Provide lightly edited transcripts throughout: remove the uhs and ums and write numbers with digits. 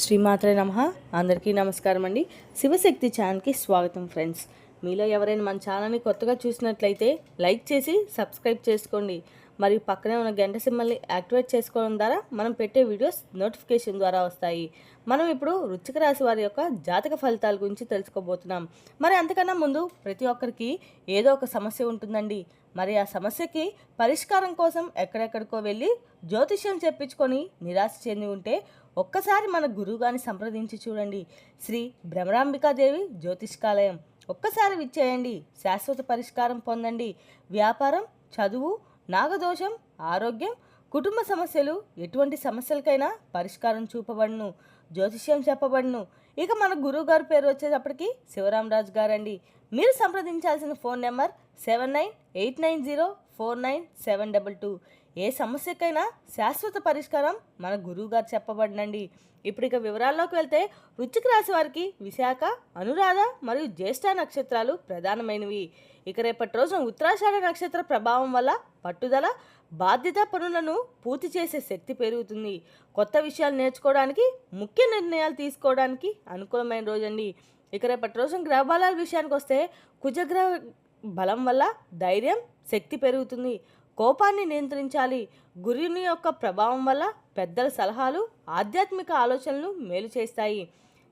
శ్రీమాత్రే నమః. అందరికీ నమస్కారం అండి. శివశక్తి ఛానల్కి స్వాగతం ఫ్రెండ్స్. మీలో ఎవరైనా మన ఛానల్ని కొత్తగా చూసినట్లయితే లైక్ చేసి సబ్స్క్రైబ్ చేసుకోండి. మరియు పక్కనే ఉన్న గంట సింబల్ని యాక్టివేట్ చేసుకోవడం ద్వారా మనం పెట్టే వీడియోస్ నోటిఫికేషన్ ద్వారా వస్తాయి. మనం ఇప్పుడు వృశ్చిక రాశి వారి యొక్క జాతక ఫలితాల గురించి తెలుసుకోబోతున్నాం. మరి అంతకన్నా ముందు ప్రతి ఒక్కరికి ఏదో ఒక సమస్య ఉంటుందండి. మరి ఆ సమస్యకి పరిష్కారం కోసం ఎక్కడెక్కడికో వెళ్ళి జ్యోతిష్యం చెప్పించుకొని నిరాశ చెంది ఉంటే ఒక్కసారి మన గురువుగారిని సంప్రదించి చూడండి. శ్రీ భ్రమరాంబికాదేవి జ్యోతిష్కాలయం. ఒక్కసారి విచ్చేయండి, శాశ్వత పరిష్కారం పొందండి. వ్యాపారం, చదువు, నాగదోషం, ఆరోగ్యం, కుటుంబ సమస్యలు, ఎటువంటి సమస్యలకైనా పరిష్కారం చూపబడును, జ్యోతిష్యం చెప్పబడును. ఇక మన గురువు గారి పేరు వచ్చేటప్పటికి శివరామరాజు గారండి. మీరు సంప్రదించాల్సిన ఫోన్ నెంబర్ 7989049722. ఏ సమస్యకైనా శాశ్వత పరిష్కారం మన గురువుగారు చెప్పబడినండి. ఇప్పుడు ఇక వివరాల్లోకి వెళ్తే వృశ్చిక రాశి వారికి విశాఖ, అనురాధ మరియు జ్యేష్ఠ నక్షత్రాలు ప్రధానమైనవి. ఇక రేపటి రోజున ఉత్తరాషాఢ నక్షత్ర ప్రభావం వల్ల పట్టుదల, బాధ్యత పనులను పూర్తి చేసే శక్తి పెరుగుతుంది. కొత్త విషయాలు నేర్చుకోవడానికి, ముఖ్య నిర్ణయాలు తీసుకోవడానికి అనుకూలమైన రోజండి. ఇక రేపటి రోజున గ్రహ బలాల విషయానికి వస్తే కుజగ్రహ బలం వల్ల ధైర్యం, శక్తి పెరుగుతుంది. కోపాన్ని నియంత్రించాలి. గురుని యొక్క ప్రభావం వల్ల పెద్దల సలహాలు ఆధ్యాత్మిక ఆలోచనలు మేలు చేస్తాయి.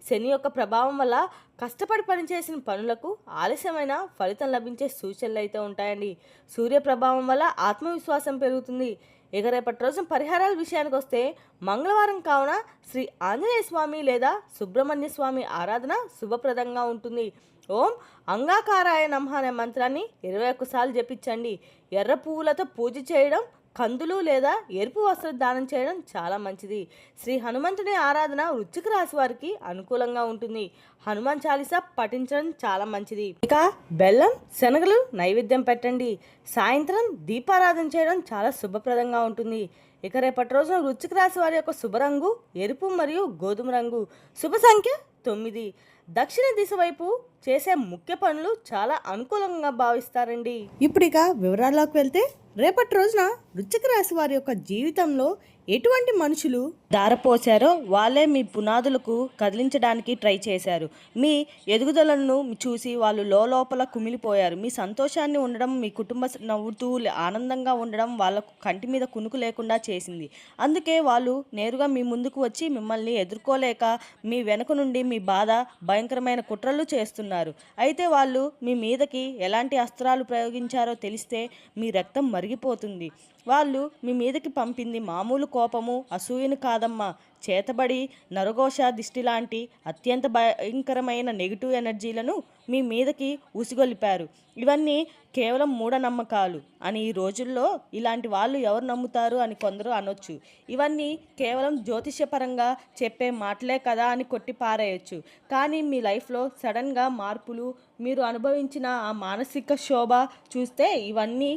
శని యొక్క ప్రభావం వల్ల కష్టపడి పనిచేసిన పనులకు ఆలస్యమైన ఫలితం లభించే సూచనలు అయితే ఉంటాయండి. సూర్య ప్రభావం వల్ల ఆత్మవిశ్వాసం పెరుగుతుంది. ఇక రేపటి రోజున పరిహారాల విషయానికి వస్తే మంగళవారం కావున శ్రీ ఆంజనేయ స్వామి లేదా సుబ్రహ్మణ్య స్వామి ఆరాధన శుభప్రదంగా ఉంటుంది. ఓం అంగాకారాయ నమః అనే మంత్రాన్ని 21 సార్లు జపించండి. ఎర్ర పువ్వులతో పూజ చేయడం, కందులు లేదా ఎరుపు వస్త్ర దానం చేయడం చాలా మంచిది. శ్రీ హనుమంతుని ఆరాధన వృశ్చిక రాశి వారికి అనుకూలంగా ఉంటుంది. హనుమాన్ చాలీసా పఠించడం చాలా మంచిది. ఇక బెల్లం, శనగలు నైవేద్యం పెట్టండి. సాయంత్రం దీపారాధన చేయడం చాలా శుభప్రదంగా ఉంటుంది. ఇక రేపటి రోజున వృశ్చిక రాశి వారి యొక్క శుభ రంగు ఎరుపు మరియు గోధుమ రంగు. శుభ సంఖ్య 9. దక్షిణ దిశ వైపు చేసే ముఖ్య పనులు చాలా అనుకూలంగా భావిస్తారండి. ఇప్పుడు ఇక వివరాల్లోకి వెళ్తే రేపటి రోజున వృశ్చిక రాశి వారి యొక్క జీవితంలో ఎటువంటి మనుషులు దారపోసారో వాళ్ళే మీ పునాదులకు కదిలించడానికి ట్రై చేశారు. మీ ఎదుగుదలను చూసి వాళ్ళు లోపల కుమిలిపోయారు. మీ సంతోషాన్ని ఉండడం, మీ కుటుంబ నవ్వుతూ ఆనందంగా ఉండడం వాళ్ళకు కంటి మీద కునుకు లేకుండా చేసింది. అందుకే వాళ్ళు నేరుగా మీ ముందుకు వచ్చి మిమ్మల్ని ఎదుర్కోలేక మీ వెనుక నుండి మీ బాధ, భయంకరమైన కుట్రలు చేస్తున్నారు. అయితే వాళ్ళు మీ మీదకి ఎలాంటి అస్త్రాలు ప్రయోగించారో తెలిస్తే మీ రక్తం మరిగిపోతుంది. వాళ్ళు మీ మీదకి పంపింది మామూలు కోపము, అసూయను కాదమ్మా, చేతబడి, నరఘోష దిష్టి లాంటి అత్యంత భయంకరమైన నెగిటివ్ ఎనర్జీలను మీ మీదకి ఉసిగొలిపారు. ఇవన్నీ కేవలం మూఢనమ్మకాలు అని ఈ రోజుల్లో ఇలాంటి వాళ్ళు ఎవరు నమ్ముతారు అని కొందరు అనొచ్చు. ఇవన్నీ కేవలం జ్యోతిష్యపరంగా చెప్పే మాటలే కదా అని కొట్టి పారేయచ్చు. కానీ మీ లైఫ్లో సడన్గా మార్పులు, మీరు అనుభవించిన ఆ మానసిక శోభ చూస్తే ఇవన్నీ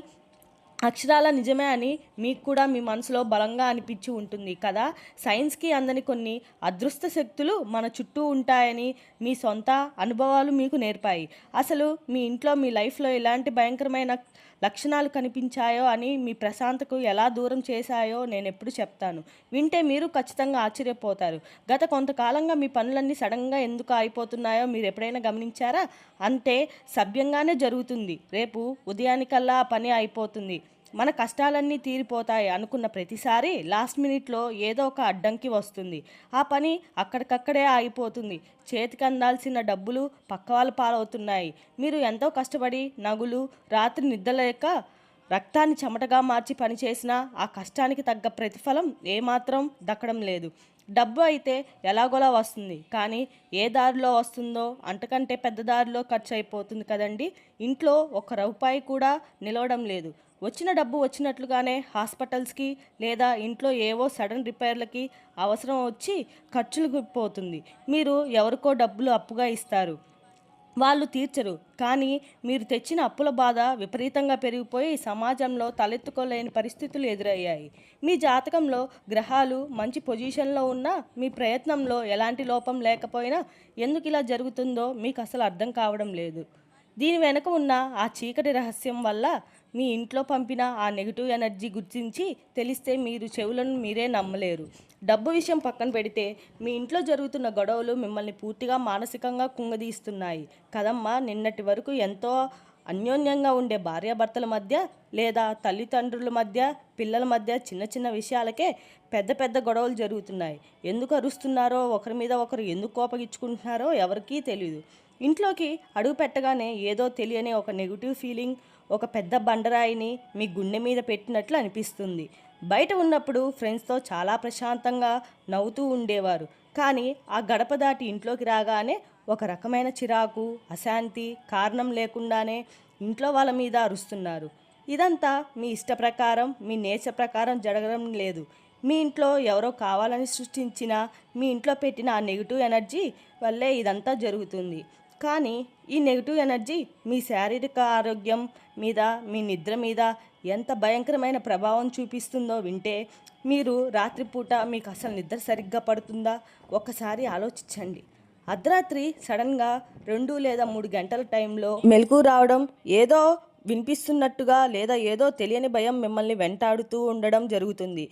అక్షరాల నిజమే అని మీకు కూడా మీ మనసులో బలంగా అనిపించి ఉంటుంది కదా. సైన్స్కి అందని కొన్ని అదృష్ట శక్తులు మన చుట్టూ ఉంటాయని మీ సొంత అనుభవాలు మీకు నేర్పాయి. అసలు మీ ఇంట్లో, మీ లైఫ్లో ఎలాంటి భయంకరమైన లక్షణాలు కనిపించాయో అని మీ ప్రశాంతకు ఎలా దూరం చేశాయో నేను ఎప్పుడు చెప్తాను. వింటే మీరు ఖచ్చితంగా ఆశ్చర్యపోతారు. గత కొంతకాలంగా మీ పనులన్నీ సడన్గా ఎందుకు అయిపోతున్నాయో మీరు ఎప్పుడైనా గమనించారా? అంటే సభ్యంగానే జరుగుతుంది. రేపు ఉదయానికల్లా ఆ పని అయిపోతుంది. మన కష్టాలన్నీ తీరిపోతాయి అనుకున్న ప్రతిసారి లాస్ట్ మినిట్లో ఏదో ఒక అడ్డంకి వస్తుంది. ఆ పని అక్కడికక్కడే ఆగిపోతుంది. చేతికి అందాల్సిన డబ్బులు పక్క వాళ్ళ పాలవుతున్నాయి. మీరు ఎంతో కష్టపడి నగులు, రాత్రి నిద్రలేక రక్తాన్ని చెమటగా మార్చి పనిచేసినా ఆ కష్టానికి తగ్గ ప్రతిఫలం ఏమాత్రం దక్కడం లేదు. డబ్బు అయితే ఎలాగోలా వస్తుంది, కానీ ఏ దారిలో వస్తుందో అంతకంటే పెద్ద దారిలో ఖర్చు అయిపోతుంది కదండి. ఇంట్లో ఒక్క రూపాయి కూడా నిలవడం లేదు. వచ్చిన డబ్బు వచ్చినట్లుగానే హాస్పిటల్స్కి లేదా ఇంట్లో ఏవో సడన్ రిపేర్లకి అవసరం వచ్చి ఖర్చులు పోతుంది. మీరు ఎవరికో డబ్బులు అప్పుగా ఇస్తారు, వాళ్ళు తీర్చరు. కానీ మీరు తెచ్చిన అప్పుల బాధ విపరీతంగా పెరిగిపోయి సమాజంలో తలెత్తుకోలేని పరిస్థితులు ఎదురయ్యాయి. మీ జాతకంలో గ్రహాలు మంచి పొజిషన్లో ఉన్నా, మీ ప్రయత్నంలో ఎలాంటి లోపం లేకపోయినా ఎందుకు ఇలా జరుగుతుందో మీకు అసలు అర్థం కావడం లేదు. దీని వెనుక ఉన్న ఆ చీకటి రహస్యం వల్ల మీ ఇంట్లో పంపిన ఆ నెగిటివ్ ఎనర్జీ గురించి తెలిస్తే మీరు చెవులను మీరే నమ్మలేరు. డబ్బు విషయం పక్కన పెడితే మీ ఇంట్లో జరుగుతున్న గొడవలు మిమ్మల్ని పూర్తిగా మానసికంగా కుంగదీస్తున్నాయి కదమ్మా. నిన్నటి వరకు ఎంతో అన్యోన్యంగా ఉండే భార్యాభర్తల మధ్య లేదా తల్లిదండ్రుల మధ్య, పిల్లల మధ్య చిన్న చిన్న విషయాలకే పెద్ద పెద్ద గొడవలు జరుగుతున్నాయి. ఎందుకు అరుస్తున్నారో, ఒకరి మీద ఒకరు ఎందుకు కోపగించుకుంటున్నారో ఎవరికీ తెలియదు. ఇంట్లోకి అడుగు పెట్టగానే ఏదో తెలియని ఒక నెగిటివ్ ఫీలింగ్, ఒక పెద్ద బండరాయిని మీ గుండె మీద పెట్టినట్లు అనిపిస్తుంది. బయట ఉన్నప్పుడు ఫ్రెండ్స్తో చాలా ప్రశాంతంగా నవ్వుతూ ఉండేవారు. కానీ ఆ గడప దాటి ఇంట్లోకి రాగానే ఒక రకమైన చిరాకు, అశాంతి, కారణం లేకుండానే ఇంట్లో వాళ్ళ మీద అరుస్తున్నారు. ఇదంతా మీ ఇష్ట ప్రకారం, మీ నేచర్ ప్రకారం జరగడం లేదు. మీ ఇంట్లో ఎవరో కావాలని సృష్టించిన, మీ ఇంట్లో పెట్టిన ఆ నెగిటివ్ ఎనర్జీ వల్లే ఇదంతా జరుగుతుంది. కానీ ఈ నెగిటివ్ ఎనర్జీ మీ శారీరక ఆరోగ్యం మీద, మీ నిద్ర మీద ఎంత భయంకరమైన ప్రభావం చూపిస్తుందో వింటే మీరు రాత్రిపూట మీకు అసలు నిద్ర సరిగ్గా పడుతుందా ఒక్కసారి ఆలోచించండి. అర్ధరాత్రి సడన్గా 2 లేదా 3 గంటల టైంలో మెలకు రావడం, ఏదో వినిపిస్తున్నట్టుగా లేదా ఏదో తెలియని భయం మిమ్మల్ని వెంటాడుతూ ఉండడం జరుగుతుంది.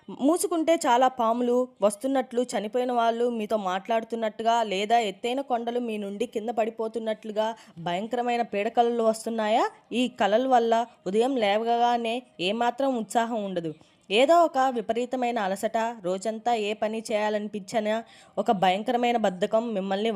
మూసుకుంటే చాలా పాములు వస్తున్నట్లు, చనిపోయిన వాళ్ళు మీతో మాట్లాడుతున్నట్టుగా లేదా ఎత్తైన కొండలు మీ నుండి కింద పడిపోతున్నట్లుగా భయంకరమైన పీడకలలు వస్తున్నాయా? ఈ కలల వల్ల ఉదయం లేవగానే ఏమాత్రం ఉత్సాహం ఉండదు. ఏదో ఒక విపరీతమైన అలసట, రోజంతా ఏ పని చేయాలనిపించినా ఒక భయంకరమైన బద్ధకం మిమ్మల్ని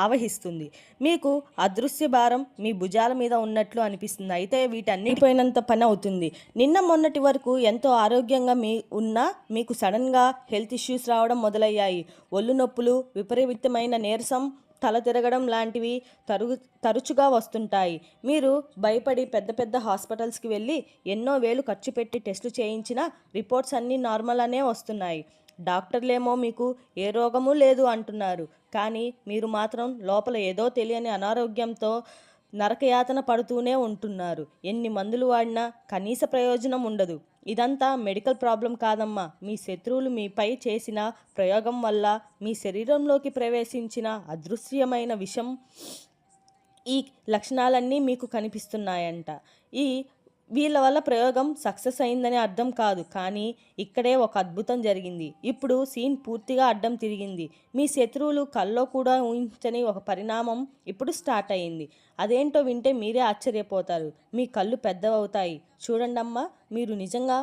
ఆవహిస్తుంది. మీకు అదృశ్య భారం మీ భుజాల మీద ఉన్నట్లు అనిపిస్తుంది. అయితే వీటన్నిటిపోయినంత పని అవుతుంది. నిన్న మొన్నటి వరకు ఎంతో ఆరోగ్యంగా ఉన్నా మీకు సడన్గా హెల్త్ ఇష్యూస్ రావడం మొదలయ్యాయి. ఒళ్ళు నొప్పులు, విపరీతమైన నీరసం, తల తిరగడం లాంటివి తరచుగా వస్తుంటాయి. మీరు భయపడి పెద్ద పెద్ద హాస్పిటల్స్కి వెళ్ళి ఎన్నో వేలు ఖర్చు పెట్టి టెస్టులు చేయించిన రిపోర్ట్స్ అన్నీ నార్మల్ అనే వస్తున్నాయి. డాక్టర్లేమో మీకు ఏ రోగము లేదు అంటున్నారు. కానీ మీరు మాత్రం లోపల ఏదో తెలియని అనారోగ్యంతో నరకయాతన పడుతూనే ఉంటున్నారు. ఎన్ని మందులు వాడినా కనీస ప్రయోజనం ఉండదు. ఇదంతా మెడికల్ ప్రాబ్లం కాదమ్మా. మీ శత్రువులు మీపై చేసిన ప్రయోగం వల్ల మీ శరీరంలోకి ప్రవేశించిన అదృశ్యమైన విషం ఈ లక్షణాలన్నీ మీకు కనిపిస్తున్నాయంట. వీళ్ళ వల్ల ప్రయోగం సక్సెస్ అయిందని అర్థం కాదు. కానీ ఇక్కడే ఒక అద్భుతం జరిగింది. ఇప్పుడు సీన్ పూర్తిగా అడ్డం తిరిగింది. మీ శత్రువులు కల్లో కూడా ఊహించని ఒక పరిణామం ఇప్పుడు స్టార్ట్ అయింది. అదేంటో వింటే మీరే ఆశ్చర్యపోతారు. మీ కళ్ళు పెద్దవవుతాయి. చూడండమ్మా, మీరు నిజంగా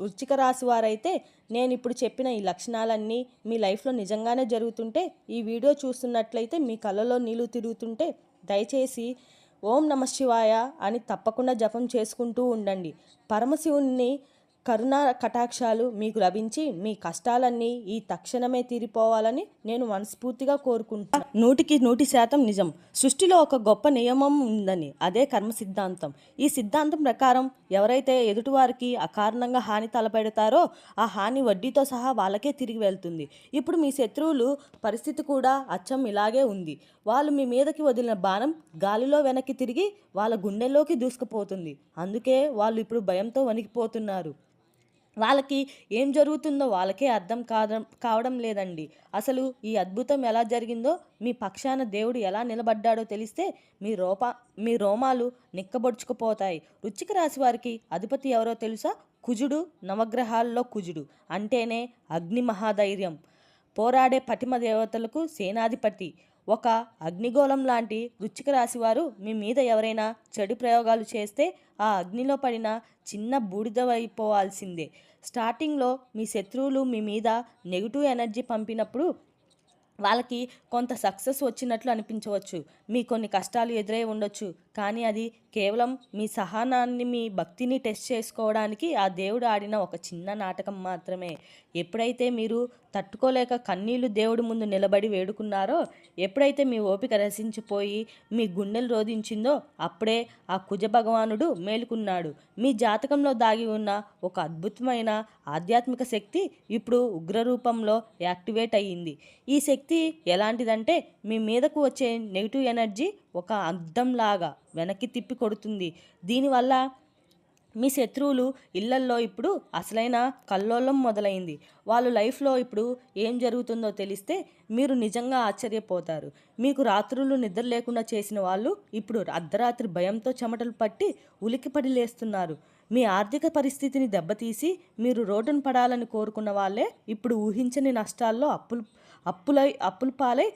వృశ్చిక రాశి వారైతే నేను ఇప్పుడు చెప్పిన ఈ లక్షణాలన్నీ మీ లైఫ్లో నిజంగానే జరుగుతుంటే, ఈ వీడియో చూస్తున్నట్లయితే మీ కళ్ళలో నీళ్లు తిరుగుతుంటే దయచేసి ఓం నమ శివాయ అని తప్పకుండా జపం చేసుకుంటూ ఉండండి. పరమశివుని కరుణా కటాక్షాలు మీకు లభించి మీ కష్టాలన్నీ ఈ తక్షణమే తీరిపోవాలని నేను మనస్ఫూర్తిగా కోరుకుంటున్నాను. 100% నిజం. సృష్టిలో ఒక గొప్ప నియమం ఉందని, అదే కర్మ సిద్ధాంతం. ఈ సిద్ధాంతం ప్రకారం ఎవరైతే ఎదుటివారికి అకారణంగా హాని తలపెడతారో ఆ హాని వడ్డీతో సహా వాళ్ళకే తిరిగి వెళ్తుంది. ఇప్పుడు మీ శత్రువులు పరిస్థితి కూడా అచ్చం ఇలాగే ఉంది. వాళ్ళు మీ మీదకి వదిలిన బాణం గాలిలో వెనక్కి తిరిగి వాళ్ళ గుండెల్లోకి దూసుకుపోతుంది. అందుకే వాళ్ళు ఇప్పుడు భయంతో వణికిపోతున్నారు. వాళ్ళకి ఏం జరుగుతుందో వాళ్ళకే అర్థం కావడం లేదండి. అసలు ఈ అద్భుతం ఎలా జరిగిందో, మీ పక్షాన దేవుడు ఎలా నిలబడ్డాడో తెలిస్తే మీ రోమాలు నిక్కబొడుచుకుపోతాయి. వృశ్చిక రాశి వారికి అధిపతి ఎవరో తెలుసా? కుజుడు. నవగ్రహాల్లో కుజుడు అంటేనే అగ్ని మహాధైర్యం, పోరాడే పటిమ దేవతలకు సేనాధిపతి. ఒక అగ్నిగోళం లాంటి వృశ్చిక రాశి వారు మీ మీద ఎవరైనా చెడు ప్రయోగాలు చేస్తే ఆ అగ్నిలో పడిన చిన్న బూడిదవైపోవాల్సిందే. స్టార్టింగ్లో మీ శత్రువులు మీ మీద నెగిటివ్ ఎనర్జీ పంపినప్పుడు వాళ్ళకి కొంత సక్సెస్ వచ్చినట్లు అనిపించవచ్చు. మీ కొన్ని కష్టాలు ఎదురై ఉండొచ్చు. కానీ అది కేవలం మీ సహనాన్ని, మీ భక్తిని టెస్ట్ చేసుకోవడానికి ఆ దేవుడు ఆడిన ఒక చిన్న నాటకం మాత్రమే. ఎప్పుడైతే మీరు తట్టుకోలేక కన్నీళ్లు దేవుడి ముందు నిలబడి వేడుకున్నారో, ఎప్పుడైతే మీ ఓపిక రసించిపోయి మీ గుండెలు రోధించిందో అప్పుడే ఆ కుజ భగవానుడు మేలుకున్నాడు. మీ జాతకంలో దాగి ఉన్న ఒక అద్భుతమైన ఆధ్యాత్మిక శక్తి ఇప్పుడు ఉగ్రరూపంలో యాక్టివేట్ అయ్యింది. ఈ శక్తి ఎలాంటిదంటే మీ మీదకు వచ్చే నెగిటివ్ ఎనర్జీ ఒక అద్దంలాగా వెనక్కి తిప్పి కొడుతుంది. దీనివల్ల మీ శత్రువులు ఇళ్లల్లో ఇప్పుడు అసలైన కల్లోలం మొదలైంది. వాళ్ళ లైఫ్లో ఇప్పుడు ఏం జరుగుతుందో తెలిస్తే మీరు నిజంగా ఆశ్చర్యపోతారు. మీకు రాత్రులు నిద్ర లేకుండా చేసిన వాళ్ళు ఇప్పుడు అర్ధరాత్రి భయంతో చెమటలు పట్టి ఉలికిపడి లేస్తున్నారు. మీ ఆర్థిక పరిస్థితిని దెబ్బతీసి మీరు రోడ్డున పడాలని కోరుకున్న వాళ్ళే ఇప్పుడు ఊహించని నష్టాల్లో అప్పుల పాలై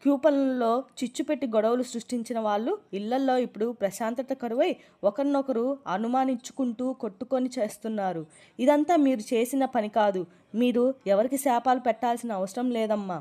క్యూపన్లో చిచ్చు పెట్టి గొడవలు సృష్టించిన వాళ్ళు ఇళ్లల్లో ఇప్పుడు ప్రశాంతత కరువై ఒకరినొకరు అనుమానించుకుంటూ కొట్టుకొని చేస్తున్నారు. ఇదంతా మీరు చేసిన పని కాదు. మీరు ఎవరికి శాపాలు పెట్టాల్సిన అవసరం లేదమ్మా.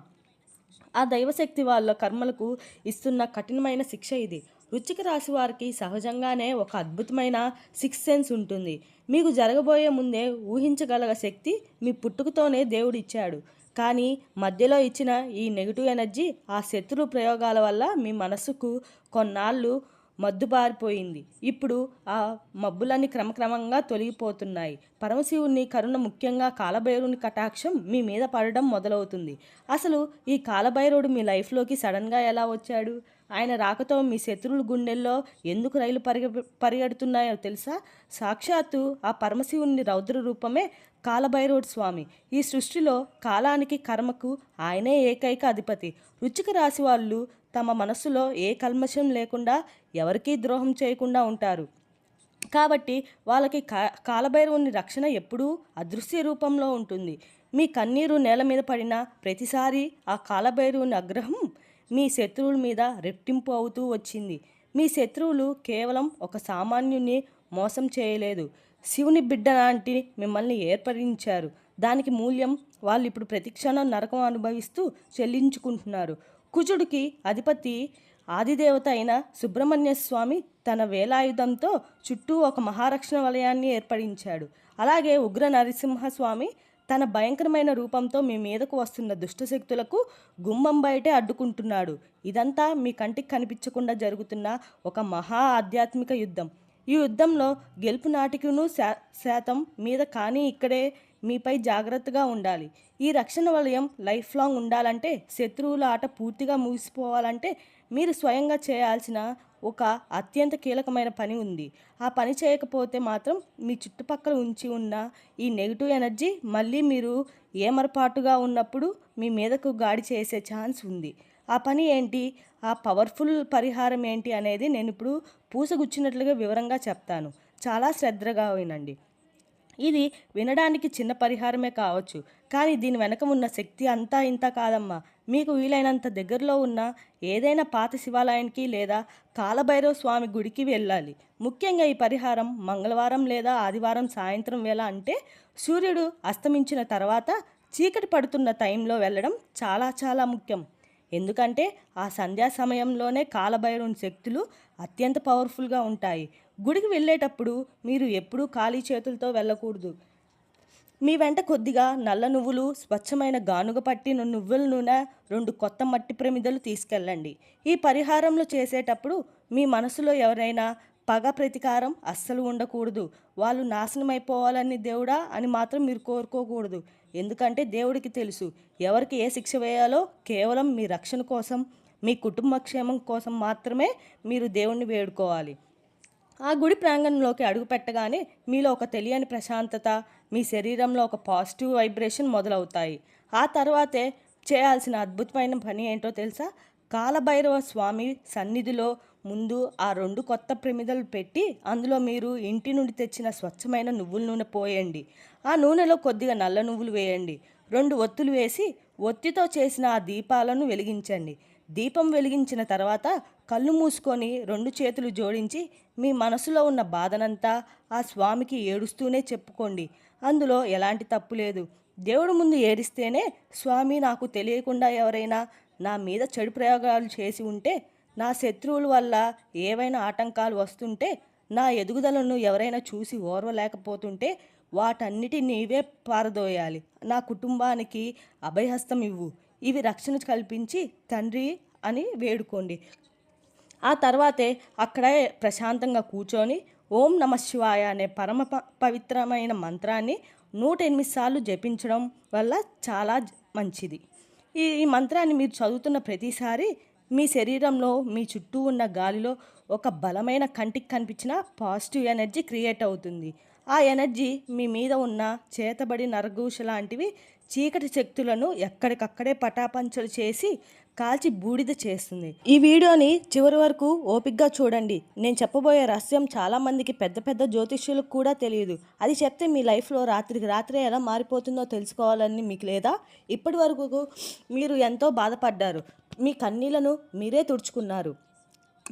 ఆ దైవశక్తి వాళ్ళ కర్మలకు ఇస్తున్న కఠినమైన శిక్ష ఇది. వృశ్చిక రాశి వారికి సహజంగానే ఒక అద్భుతమైన సిక్స్త్ సెన్స్ ఉంటుంది. మీకు జరగబోయే ముందే ఊహించగల శక్తి మీ పుట్టుకతోనే దేవుడిచ్చాడు. కానీ మధ్యలో ఇచ్చిన ఈ నెగిటివ్ ఎనర్జీ, ఆ శత్రు ప్రయోగాల వల్ల మీ మనసుకు కొన్నాళ్ళు మద్దుబారిపోయింది. ఇప్పుడు ఆ మబ్బులన్నీ క్రమక్రమంగా తొలగిపోతున్నాయి. పరమశివుని కరుణ, ముఖ్యంగా కాలభైరుని కటాక్షం మీ మీద పడడం మొదలవుతుంది. అసలు ఈ కాలభైరవుడు మీ లైఫ్లోకి సడన్గా ఎలా వచ్చాడు? ఆయన రాకతో మీ శత్రువుల గుండెల్లో ఎందుకు రైలు పరిగెడుతున్నాయో తెలుసా? సాక్షాత్తు ఆ పరమశివుని రౌద్ర రూపమే కాలభైరవుడు స్వామి. ఈ సృష్టిలో కాలానికి, కర్మకు ఆయనే ఏకైక అధిపతి. వృశ్చిక రాశి వాళ్ళు తమ మనస్సులో ఏ కల్మషం లేకుండా ఎవరికీ ద్రోహం చేయకుండా ఉంటారు. కాబట్టి వాళ్ళకి కాలభైరవుని రక్షణ ఎప్పుడూ అదృశ్య రూపంలో ఉంటుంది. మీ కన్నీరు నేల మీద పడిన ప్రతిసారి ఆ కాలభైరవుని ఆగ్రహం మీ శత్రువుల మీద రెట్టింపు అవుతూ వచ్చింది. మీ శత్రువులు కేవలం ఒక సామాన్యుని మోసం చేయలేదు, శివుని బిడ్డ లాంటి మిమ్మల్ని ఏర్పరించారు. దానికి మూల్యం వాళ్ళు ఇప్పుడు ప్రతిక్షణం నరకం అనుభవిస్తూ చెల్లించుకుంటున్నారు. కుజుడికి అధిపతి ఆదిదేవత అయిన సుబ్రహ్మణ్య స్వామి తన వేలాయుధంతో చుట్టూ ఒక మహారక్షణ వలయాన్ని ఏర్పడించాడు. అలాగే ఉగ్ర నరసింహస్వామి తన భయంకరమైన రూపంతో మీ మీదకు వస్తున్న దుష్టశక్తులకు గుమ్మం బయటే అడ్డుకుంటున్నాడు. ఇదంతా మీ కంటికి కనిపించకుండా జరుగుతున్న ఒక మహా ఆధ్యాత్మిక యుద్ధం. ఈ యుద్ధంలో గెలుపు నాటికును శాతం మీద, కానీ ఇక్కడే మీపై జాగ్రత్తగా ఉండాలి. ఈ రక్షణ వలయం లైఫ్ లాంగ్ ఉండాలంటే, శత్రువుల ఆట పూర్తిగా ముగిసిపోవాలంటే మీరు స్వయంగా చేయాల్సిన ఒక అత్యంత కీలకమైన పని ఉంది. ఆ పని చేయకపోతే మాత్రం మీ చుట్టుపక్కల ఉంచి ఉన్న ఈ నెగిటివ్ ఎనర్జీ మళ్ళీ మీరు ఏమరపాటుగా ఉన్నప్పుడు మీ మీదకు గాడి చేసే ఛాన్స్ ఉంది. ఆ పని ఏంటి, ఆ పవర్ఫుల్ పరిహారం ఏంటి అనేది నేను ఇప్పుడు పూసగుచ్చినట్లుగా వివరంగా చెప్తాను. చాలా శ్రద్ధగా వినండి. ఇది వినడానికి చిన్న పరిహారమే కావచ్చు, కానీ దీని వెనక ఉన్న శక్తి అంతా ఇంత కాదమ్మా. మీకు వీలైనంత దగ్గరలో ఉన్న ఏదైనా పాత శివాలయానికి లేదా కాలభైరవ స్వామి గుడికి వెళ్ళాలి. ముఖ్యంగా ఈ పరిహారం మంగళవారం లేదా ఆదివారం సాయంత్రం వేళ, అంటే సూర్యుడు అస్తమించిన తర్వాత చీకటి పడుతున్న టైంలో వెళ్ళడం చాలా చాలా ముఖ్యం. ఎందుకంటే ఆ సంధ్యా సమయంలోనే కాలభైరవుని శక్తులు అత్యంత పవర్ఫుల్గా ఉంటాయి. గుడికి వెళ్ళేటప్పుడు మీరు ఎప్పుడూ ఖాళీ చేతులతో వెళ్ళకూడదు. మీ వెంట కొద్దిగా నల్ల నువ్వులు, స్వచ్ఛమైన గానుగ పట్టిన నువ్వుల నూనె, 2 కొత్త మట్టి ప్రమిదలు తీసుకెళ్ళండి. ఈ పరిహారంలో చేసేటప్పుడు మీ మనసులో ఎవరైనా పగ, ప్రతీకారం అస్సలు ఉండకూడదు. వాళ్ళు నాశనం అయిపోవాలని దేవుడా అని మాత్రం మీరు కోరుకోకూడదు. ఎందుకంటే దేవుడికి తెలుసు ఎవరికి ఏ శిక్ష వేయాలో. కేవలం మీ రక్షణ కోసం, మీ కుటుంబ క్షేమం కోసం మాత్రమే మీరు దేవుణ్ణి వేడుకోవాలి. ఆ గుడి ప్రాంగణంలోకి అడుగు పెట్టగానే మీలో ఒక తెలియని ప్రశాంతత, మీ శరీరంలో ఒక పాజిటివ్ వైబ్రేషన్ మొదలవుతాయి. ఆ తర్వాతే చేయాల్సిన అద్భుతమైన పని ఏంటో తెలుసా? కాలభైరవ స్వామి సన్నిధిలో ముందు ఆ 2 కొత్త ప్రమిదలు పెట్టి అందులో మీరు ఇంటి నుండి తెచ్చిన స్వచ్ఛమైన నువ్వుల నూనె పోయండి. ఆ నూనెలో కొద్దిగా నల్ల నువ్వులు వేయండి. 2 ఒత్తులు వేసి ఒత్తితో చేసిన ఆ దీపాలను వెలిగించండి. దీపం వెలిగించిన తర్వాత కళ్ళు మూసుకొని 2 చేతులు జోడించి మీ మనసులో ఉన్న బాధనంతా ఆ స్వామికి ఏడుస్తూనే చెప్పుకోండి. అందులో ఎలాంటి తప్పు లేదు. దేవుడు ముందు ఏడిస్తేనే, స్వామి నాకు తెలియకుండా ఎవరైనా నా మీద చెడు ప్రయోగాలు చేసి ఉంటే, నా శత్రువుల వల్ల ఏవైనా ఆటంకాలు వస్తుంటే, నా ఎదుగుదలను ఎవరైనా చూసి ఓర్వలేకపోతుంటే వాటన్నిటి నీవే పారదోయాలి. నా కుటుంబానికి అభయహస్తం ఇవ్వు. ఇవి రక్షణ కల్పించి తండ్రి అని వేడుకోండి. ఆ తర్వాతే అక్కడే ప్రశాంతంగా కూర్చొని ఓం నమ శివాయ అనే పరమ పవిత్రమైన మంత్రాన్ని 108 సార్లు జపించడం వల్ల చాలా మంచిది. ఈ మంత్రాన్ని మీరు చదువుతున్న ప్రతిసారి మీ శరీరంలో, మీ చుట్టూ ఉన్న గాలిలో ఒక బలమైన కంటికి కనిపించిన పాజిటివ్ ఎనర్జీ క్రియేట్ అవుతుంది. ఆ ఎనర్జీ మీ మీద ఉన్న చేతబడి నరఘోష లాంటివి చీకటి శక్తులను ఎక్కడికక్కడే పటాపంచలు చేసి కాల్చి బూడిద చేస్తుంది. ఈ వీడియోని చివరి వరకు ఓపికగా చూడండి. నేను చెప్పబోయే రహస్యం చాలామందికి పెద్ద పెద్ద జ్యోతిష్యులకు కూడా తెలియదు. అది చెప్తే మీ లైఫ్లో రాత్రికి రాత్రే ఎలా మారిపోతుందో తెలుసుకోవాలని మీకు లేదా? ఇప్పటి వరకు మీరు ఎంతో బాధపడ్డారు, మీ కన్నీళ్లను మీరే తుడుచుకున్నారు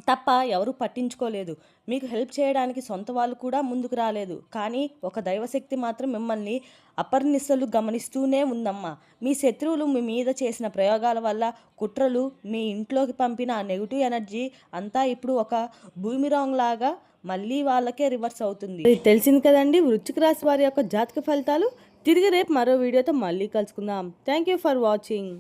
తప్ప ఎవరూ పట్టించుకోలేదు. మీకు హెల్ప్ చేయడానికి సొంత వాళ్ళు కూడా ముందుకు రాలేదు. కానీ ఒక దైవశక్తి మాత్రం మిమ్మల్ని అపర్నిశలు గమనిస్తూనే ఉందమ్మా. మీ శత్రువులు మీ మీద చేసిన ప్రయోగాల వల్ల, కుట్రలు, మీ ఇంట్లోకి పంపిన ఆ నెగిటివ్ ఎనర్జీ అంతా ఇప్పుడు ఒక బూమిరాంగ్ లాగా మళ్ళీ వాళ్ళకే రివర్స్ అవుతుంది. తెలిసింది కదండి వృశ్చిక రాశి వారి యొక్క జాతక ఫలితాలు. తిరిగి రేపు మరో వీడియోతో మళ్ళీ కలుసుకుందాం. Thank you for watching.